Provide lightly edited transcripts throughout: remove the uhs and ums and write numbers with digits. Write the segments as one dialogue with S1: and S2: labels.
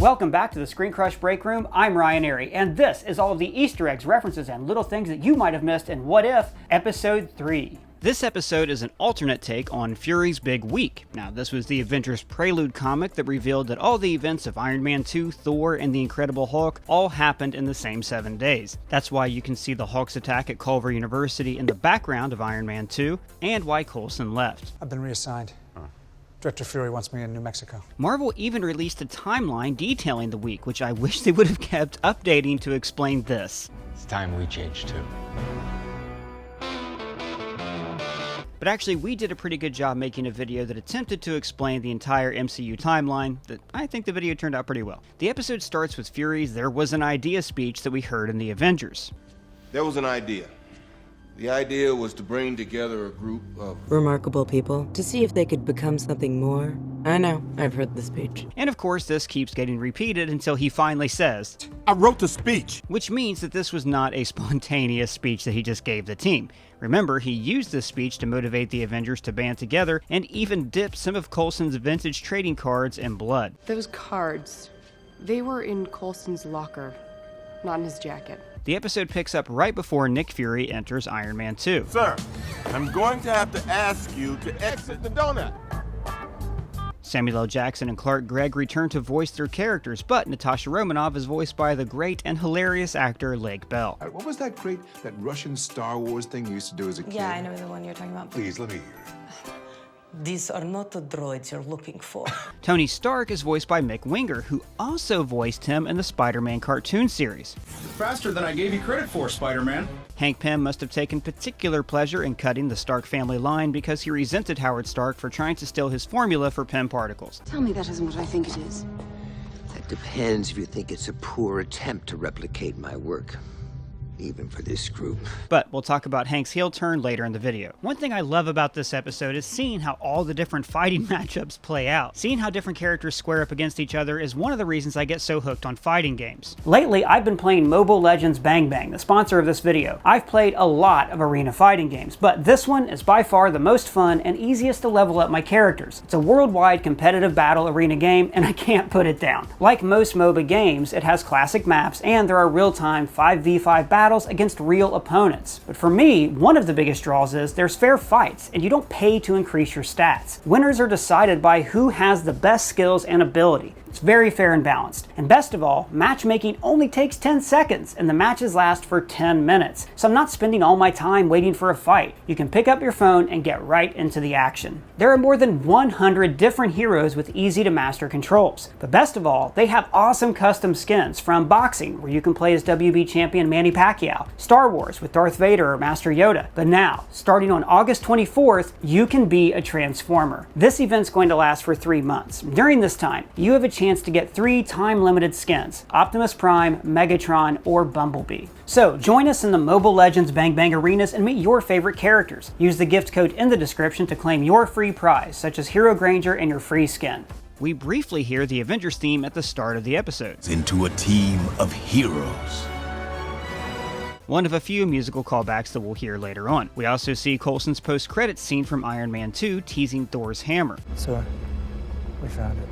S1: Welcome back to the ScreenCrush Break Room. I'm Ryan Airy, and this is all of the Easter eggs, references, and little things that you might have missed in What If, Episode 3. This episode is an alternate take on Fury's Big Week. Now, this was the Avengers prelude comic that revealed that all the events of Iron Man 2, Thor, and the Incredible Hulk all happened in the same 7 days. That's why you can see the Hulk's attack at Culver University in the background of Iron Man 2, and why Coulson left.
S2: I've been reassigned. Director Fury wants me in New Mexico.
S1: Marvel even released a timeline detailing the week, which I wish they would have kept updating to explain this.
S3: It's time we change too.
S1: But actually, we did a pretty good job making a video that attempted to explain the entire MCU timeline, that I think the video turned out pretty well. The episode starts with Fury's "There was an idea" speech that we heard in the Avengers.
S4: There was an idea. The idea was to bring together a group of
S5: remarkable people to see if they could become something more. I know, I've heard the speech.
S1: And of course, this keeps getting repeated until he finally says,
S6: "I wrote the speech."
S1: Which means that this was not a spontaneous speech that he just gave the team. Remember, he used this speech to motivate the Avengers to band together and even dip some of Coulson's vintage trading cards in blood.
S7: Those cards, they were in Coulson's locker, not in his jacket.
S1: The episode picks up right before Nick Fury enters Iron Man 2.
S6: Sir, I'm going to have to ask you to exit the donut.
S1: Samuel L. Jackson and Clark Gregg return to voice their characters, but Natasha Romanoff is voiced by the great and hilarious actor Lake Bell.
S8: What was that Russian Star Wars thing you used to do as a kid?
S5: Yeah, I know the one you're talking about.
S8: Please, let me hear it.
S5: These are not the droids you're looking for.
S1: Tony Stark is voiced by Mick Winger, who also voiced him in the Spider-Man cartoon series.
S9: Faster than I gave you credit for, Spider-Man.
S1: Hank Pym must have taken particular pleasure in cutting the Stark family line because he resented Howard Stark for trying to steal his formula for Pym particles.
S7: Tell me that isn't what I think it is.
S10: That depends if you think it's a poor attempt to replicate my work. Even for this group.
S1: But we'll talk about Hank's heel turn later in the video. One thing I love about this episode is seeing how all the different fighting matchups play out. Seeing how different characters square up against each other is one of the reasons I get so hooked on fighting games. Lately, I've been playing Mobile Legends Bang Bang, the sponsor of this video. I've played a lot of arena fighting games, but this one is by far the most fun and easiest to level up my characters. It's a worldwide competitive battle arena game, and I can't put it down. Like most MOBA games, it has classic maps, and there are real-time 5v5 battles against real opponents. But for me, one of the biggest draws is there's fair fights, and you don't pay to increase your stats. Winners are decided by who has the best skills and ability. It's very fair and balanced. And best of all, matchmaking only takes 10 seconds, and the matches last for 10 minutes. So I'm not spending all my time waiting for a fight. You can pick up your phone and get right into the action. There are more than 100 different heroes with easy to master controls. But best of all, they have awesome custom skins, from boxing, where you can play as WB champion Manny Pacquiao, Star Wars with Darth Vader or Master Yoda. But now, starting on August 24th, you can be a Transformer. This event's going to last for 3 months. During this time, you have a chance to get 3 time-limited skins: Optimus Prime, Megatron, or Bumblebee. So join us in the Mobile Legends Bang Bang arenas and meet your favorite characters. Use the gift code in the description to claim your free prize, such as Hero Granger and your free skin. We briefly hear the Avengers theme at the start of the episode.
S6: Into a team of heroes.
S1: One of a few musical callbacks that we'll hear later on. We also see Coulson's post-credits scene from Iron Man 2 teasing Thor's hammer.
S2: Sir, we found it.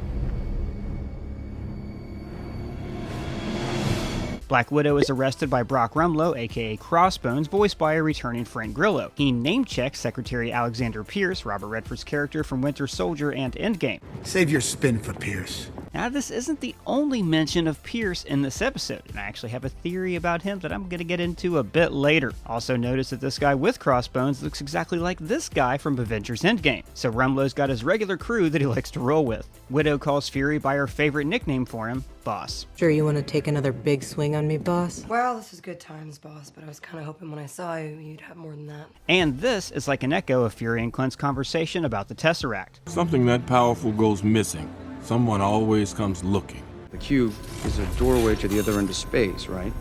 S1: Black Widow is arrested by Brock Rumlow, aka Crossbones, voiced by a returning Frank Grillo. He name-checks Secretary Alexander Pierce, Robert Redford's character from Winter Soldier and Endgame.
S11: Save your spin for Pierce.
S1: Now, this isn't the only mention of Pierce in this episode, and I actually have a theory about him that I'm going to get into a bit later. Also notice that this guy with Crossbones looks exactly like this guy from Avengers Endgame, so Rumlow's got his regular crew that he likes to roll with. Widow calls Fury by her favorite nickname for him, Boss.
S5: Sure you want to take another big swing on me, boss?
S7: Well, this is good times, boss, but I was kind of hoping when I saw you, you'd have more than that.
S1: And this is like an echo of Fury and Clint's conversation about the Tesseract.
S6: Something that powerful goes missing. Someone always comes looking.
S3: The cube is a doorway to the other end of space, right?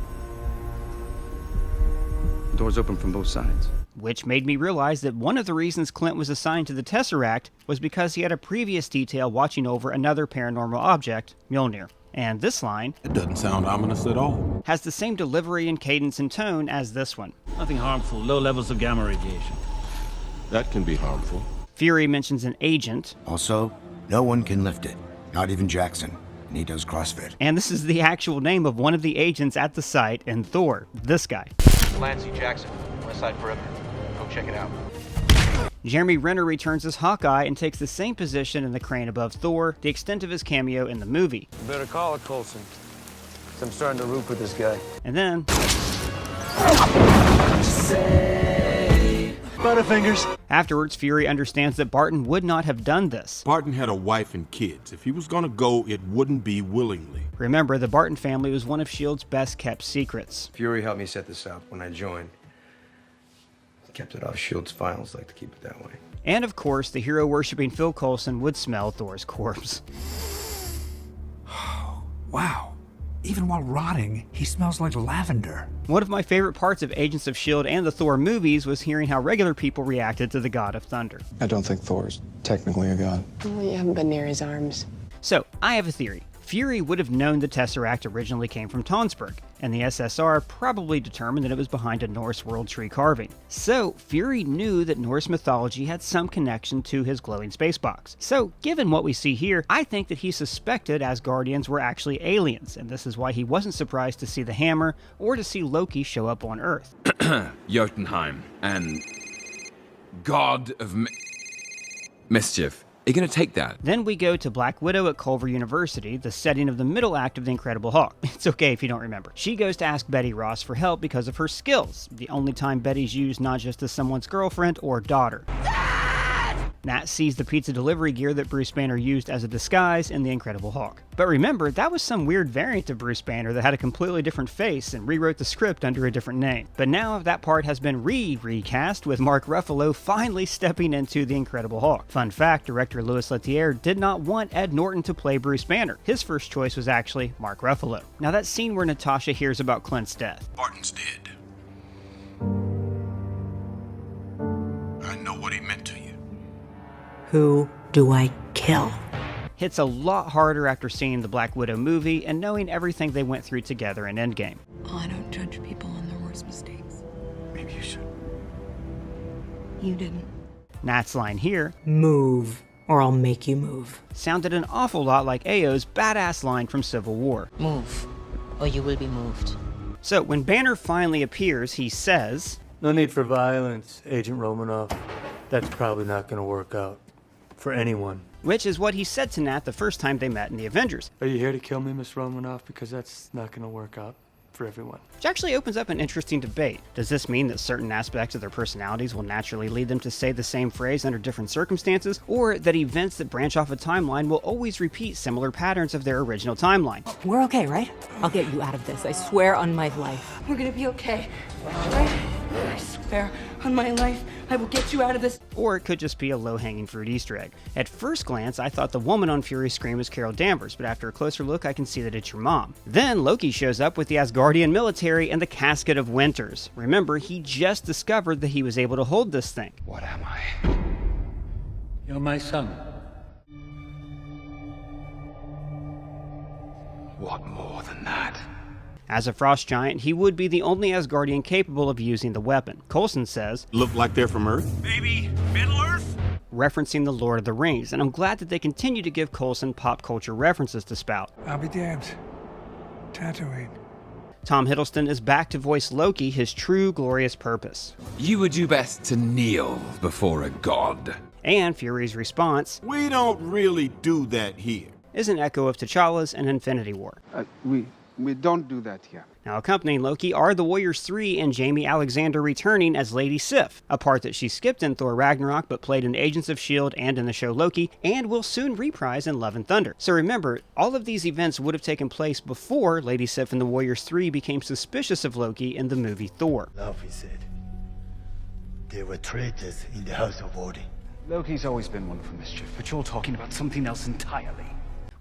S3: The door's open from both sides.
S1: Which made me realize that one of the reasons Clint was assigned to the Tesseract was because he had a previous detail watching over another paranormal object, Mjolnir. And this line,
S6: it doesn't sound ominous at all,
S1: has the same delivery and cadence and tone as this one.
S9: Nothing harmful, low levels of gamma radiation.
S4: That can be harmful.
S1: Fury mentions an agent.
S11: Also, no one can lift it, not even Jackson. and he does CrossFit.
S1: And this is the actual name of one of the agents at the site in Thor, this guy.
S12: Lancy Jackson, West Side Perimeter. Go check it out.
S1: Jeremy Renner returns as Hawkeye and takes the same position in the crane above Thor, the extent of his cameo in the movie.
S12: You better call it, Coulson. I'm starting to root for this guy.
S1: And then...
S12: Butterfingers.
S1: Afterwards, Fury understands that Barton would not have done this.
S6: Barton had a wife and kids. If he was gonna go, it wouldn't be willingly.
S1: Remember, the Barton family was one of S.H.I.E.L.D.'s best-kept secrets.
S3: Fury helped me set this up when I joined. Kept it off S.H.I.E.L.D.'s files, like to keep it that way.
S1: And of course, the hero-worshipping Phil Coulson would smell Thor's corpse.
S11: Wow. Even while rotting, he smells like lavender.
S1: One of my favorite parts of Agents of S.H.I.E.L.D. and the Thor movies was hearing how regular people reacted to the God of Thunder.
S3: I don't think Thor's technically a god.
S7: Well, you haven't been near his arms.
S1: So, I have a theory. Fury would have known the Tesseract originally came from Tonsberg, and the SSR probably determined that it was behind a Norse world tree carving. So, Fury knew that Norse mythology had some connection to his glowing space box. So, given what we see here, I think that he suspected Asgardians were actually aliens, and this is why he wasn't surprised to see the hammer or to see Loki show up on Earth.
S13: Jotunheim, and God of Mischief. Are you going to take that?
S1: Then we go to Black Widow at Culver University, the setting of the middle act of The Incredible Hulk. It's okay if you don't remember. She goes to ask Betty Ross for help because of her skills, the only time Betty's used not just as someone's girlfriend or daughter. Nat sees the pizza delivery gear that Bruce Banner used as a disguise in The Incredible Hulk. But remember, that was some weird variant of Bruce Banner that had a completely different face and rewrote the script under a different name. But now that part has been recast with Mark Ruffalo finally stepping into The Incredible Hulk. Fun fact, director Louis Leterrier did not want Ed Norton to play Bruce Banner. His first choice was actually Mark Ruffalo. Now that scene where Natasha hears about Clint's death.
S6: Barton's dead. I know what he meant to you.
S5: Who do I kill?
S1: Hits a lot harder after seeing the Black Widow movie and knowing everything they went through together in Endgame.
S7: Oh, I don't judge people on their worst mistakes.
S11: Maybe you should.
S7: You didn't.
S1: Nat's line here,
S5: Move, or I'll make you move.
S1: sounded an awful lot like Ao's badass line from Civil War.
S14: Move, or you will be moved.
S1: So when Banner finally appears, he says,
S15: "No need for violence, Agent Romanoff. That's probably not going to work out. For anyone."
S1: Which is what he said to Nat the first time they met in the Avengers.
S15: "Are you here to kill me, Miss Romanoff? Because that's not going to work out for everyone."
S1: Which actually opens up an interesting debate. Does this mean that certain aspects of their personalities will naturally lead them to say the same phrase under different circumstances, or that events that branch off a timeline will always repeat similar patterns of their original timeline?
S14: We're okay, right? I'll get you out of this, I swear on my life.
S7: We're gonna be okay. Right? I swear on my life, I will get you out of this.
S1: Or it could just be a low-hanging fruit Easter egg. At first glance, I thought the woman on Fury's screen was Carol Danvers, but after a closer look, I can see that it's your mom. Then Loki shows up with the Asgardian military and the Casket of Winters. Remember, he just discovered that he was able to hold this thing.
S3: What am I?
S15: You're my son.
S3: What more than that?
S1: As a frost giant, he would be the only Asgardian capable of using the weapon. Coulson says,
S6: "Look like they're from Earth?"
S9: Maybe Middle Earth?
S1: referencing the Lord of the Rings, and I'm glad that they continue to give Coulson pop culture references to spout.
S2: I'll be damned. Tatooine.
S1: Tom Hiddleston is back to voice Loki, his true glorious purpose.
S13: You would do best to kneel before a god.
S1: And Fury's response,
S6: "We don't really do that here,"
S1: is an echo of T'Challa's in Infinity War.
S3: We don't do that here.
S1: Now accompanying Loki are the Warriors 3 and Jamie Alexander returning as Lady Sif, a part that she skipped in Thor Ragnarok but played in Agents of S.H.I.E.L.D. and in the show Loki, and will soon reprise in Love and Thunder. So remember, all of these events would have taken place before Lady Sif and the Warriors 3 became suspicious of Loki in the movie Thor.
S11: Love, he said. They were traitors in the House of Odin.
S12: Loki's always been one for mischief, but you're talking about something else entirely.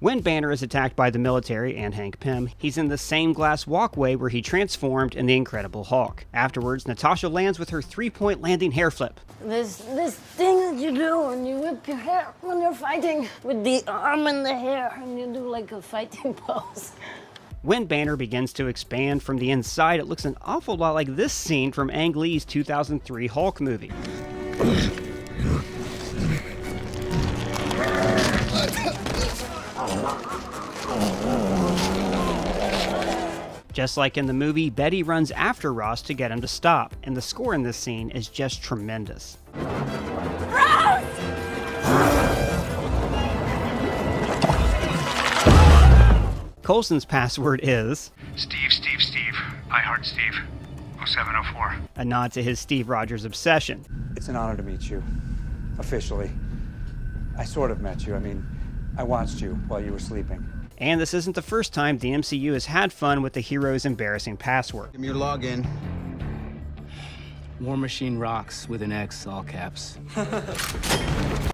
S1: When Banner is attacked by the military and Hank Pym, he's in the same glass walkway where he transformed in The Incredible Hulk. Afterwards, Natasha lands with her three-point landing hair flip.
S16: This thing that you do when you whip your hair when you're fighting with the arm and the hair, and you do like a fighting pose.
S1: When Banner begins to expand from the inside, it looks an awful lot like this scene from Ang Lee's 2003 Hulk movie. Just like in the movie, Betty runs after Ross to get him to stop, and the score in this scene is just tremendous. Coulson's password is
S17: Steve. I heart Steve. 0704.
S1: A nod to his Steve Rogers obsession.
S2: It's an honor to meet you. Officially. I sort of met you. I mean, I watched you while you were sleeping.
S1: And this isn't the first time the MCU has had fun with the hero's embarrassing password.
S12: Give me your login. War Machine Rocks with an X, all caps.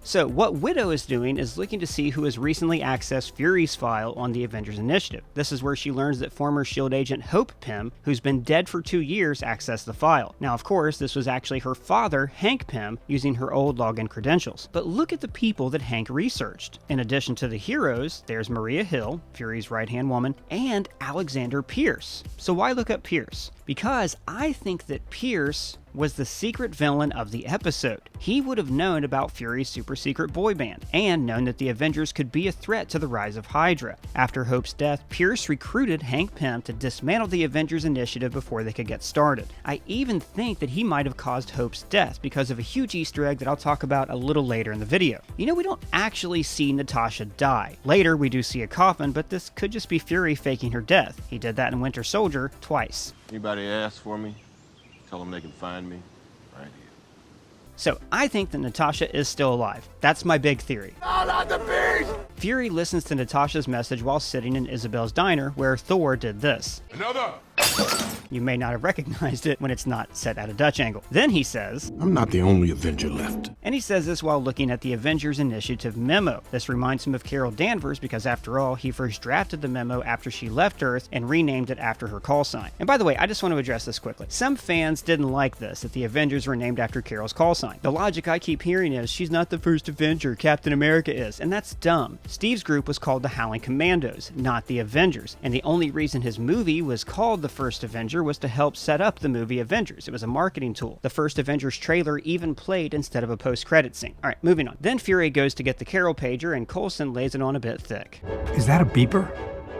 S1: So what Widow is doing is looking to see who has recently accessed Fury's file on the Avengers Initiative. This is where she learns that former S.H.I.E.L.D. agent Hank Pym, who's been dead for 2 years, accessed the file. Now, of course, this was actually her father, Hank Pym, using her old login credentials. But look at the people that Hank researched. In addition to the heroes, there's Maria Hill, Fury's right-hand woman, and Alexander Pierce. So why look up Pierce? Because I think that Pierce was the secret villain of the episode. He would have known about Fury's super secret boy band, and known that the Avengers could be a threat to the rise of Hydra. After Hope's death, Pierce recruited Hank Pym to dismantle the Avengers Initiative before they could get started. I even think that he might have caused Hope's death because of a huge Easter egg that I'll talk about a little later in the video. You know, we don't actually see Natasha die. Later, we do see a coffin, but this could just be Fury faking her death. He did that in Winter Soldier twice.
S4: Anybody ask for me? Tell them they can find me right here.
S1: So I think that Natasha is still alive. That's my big theory.
S4: Not the beast!
S1: Fury listens to Natasha's message while sitting in Isabel's diner, where Thor did this.
S4: Another!
S1: You may not have recognized it when it's not set at a Dutch angle. Then he says,
S6: I'm not the only Avenger left.
S1: And he says this while looking at the Avengers Initiative memo. This reminds him of Carol Danvers because, after all, he first drafted the memo after she left Earth and renamed it after her call sign. And by the way, I just want to address this quickly. Some fans didn't like this, that the Avengers were named after Carol's call sign. The logic I keep hearing is, she's not the first Avenger, Captain America is. And that's dumb. Steve's group was called the Howling Commandos, not the Avengers. And the only reason his movie was called The First Avenger was to help set up the movie Avengers. It was a marketing tool. The first Avengers trailer even played instead of a post-credit scene. Alright, moving on. Then Fury goes to get the Carol pager and Coulson lays it on a bit thick.
S2: Is that a beeper?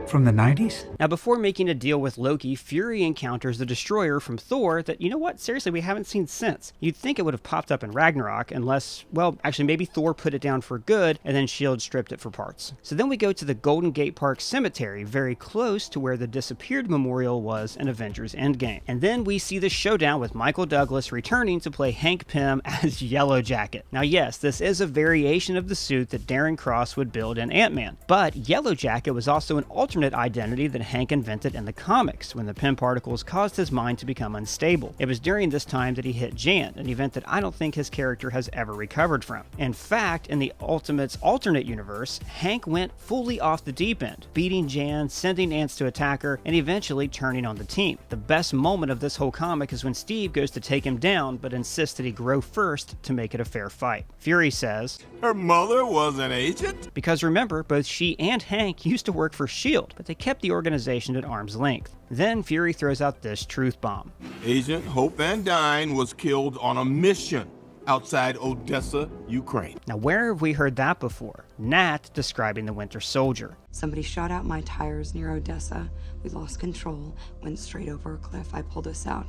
S2: From the 90s?
S1: Now, before making a deal with Loki, Fury encounters the Destroyer from Thor that, you know what, seriously, we haven't seen since. You'd think it would have popped up in Ragnarok unless, well, actually maybe Thor put it down for good and then S.H.I.E.L.D. stripped it for parts. So then we go to the Golden Gate Park Cemetery, very close to where the disappeared memorial was in Avengers Endgame. And then we see the showdown with Michael Douglas returning to play Hank Pym as Yellowjacket. Now yes, this is a variation of the suit that Darren Cross would build in Ant-Man, but Yellowjacket was also an alternate identity that Hank invented in the comics when the Pym particles caused his mind to become unstable. It was during this time that he hit Jan, an event that I don't think his character has ever recovered from. In fact, in the Ultimates alternate universe, Hank went fully off the deep end, beating Jan, sending ants to attack her, and eventually turning on the team. The best moment of this whole comic is when Steve goes to take him down, but insists that he grow first to make it a fair fight. Fury says,
S6: her mother was an agent?
S1: Because remember, both she and Hank used to work for S.H.I.E.L.D., but they kept the organization at arm's length. Then Fury throws out this truth bomb.
S6: Agent Hope Van Dyne was killed on a mission outside Odessa, Ukraine.
S1: Now, where have we heard that before? Nat describing the Winter Soldier.
S18: Somebody shot out my tires near Odessa. We lost control, went straight over a cliff. I pulled us out.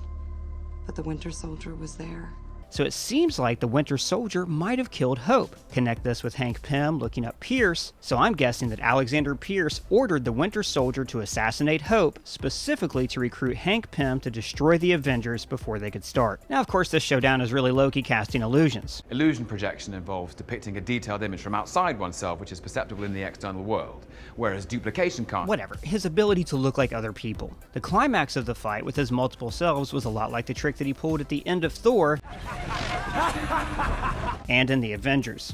S18: But the Winter Soldier was there.
S1: So it seems like the Winter Soldier might have killed Hope. Connect this with Hank Pym looking up Pierce, so I'm guessing that Alexander Pierce ordered the Winter Soldier to assassinate Hope, specifically to recruit Hank Pym to destroy the Avengers before they could start. Now, of course, this showdown is really Loki casting illusions.
S19: Illusion projection involves depicting a detailed image from outside oneself which is perceptible in the external world, whereas duplication can't.
S1: Whatever, his ability to look like other people. The climax of the fight with his multiple selves was a lot like the trick that he pulled at the end of Thor and in the Avengers.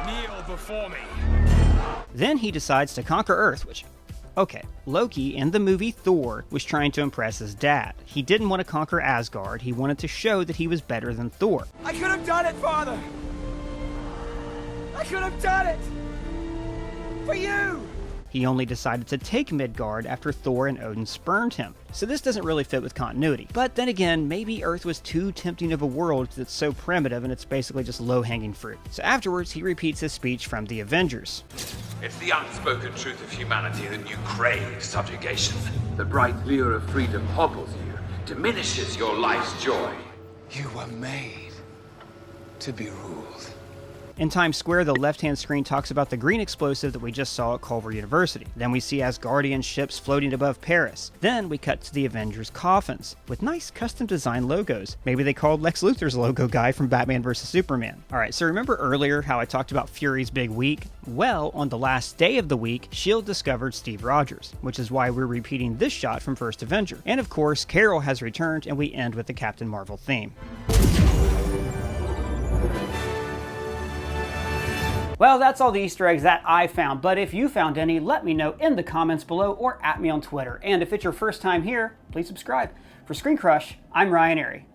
S9: Kneel before me.
S1: Then he decides to conquer Earth, which, okay, Loki in the movie Thor was trying to impress his dad. He didn't want to conquer Asgard, he wanted to show that he was better than Thor.
S20: I could have done it, Father! I could have done it! For you!
S1: He only decided to take Midgard after Thor and Odin spurned him. So this doesn't really fit with continuity. But then again, maybe Earth was too tempting of a world that's so primitive and it's basically just low-hanging fruit. So afterwards, he repeats his speech from the Avengers.
S13: It's the unspoken truth of humanity that you crave subjugation. The bright lure of freedom hobbles you, diminishes your life's joy. You were made to be ruled.
S1: In Times Square, the left-hand screen talks about the green explosive that we just saw at Culver University. Then we see Asgardian ships floating above Paris. Then we cut to the Avengers' coffins, with nice custom-designed logos. Maybe they called Lex Luthor's logo guy from Batman vs. Superman. Alright, so remember earlier how I talked about Fury's big week? Well, on the last day of the week, S.H.I.E.L.D. discovered Steve Rogers, which is why we're repeating this shot from First Avenger. And of course, Carol has returned, and we end with the Captain Marvel theme. Well, that's all the Easter eggs that I found, but if you found any, let me know in the comments below or at me on Twitter. And if it's your first time here, please subscribe. For ScreenCrush, I'm Ryan Airy.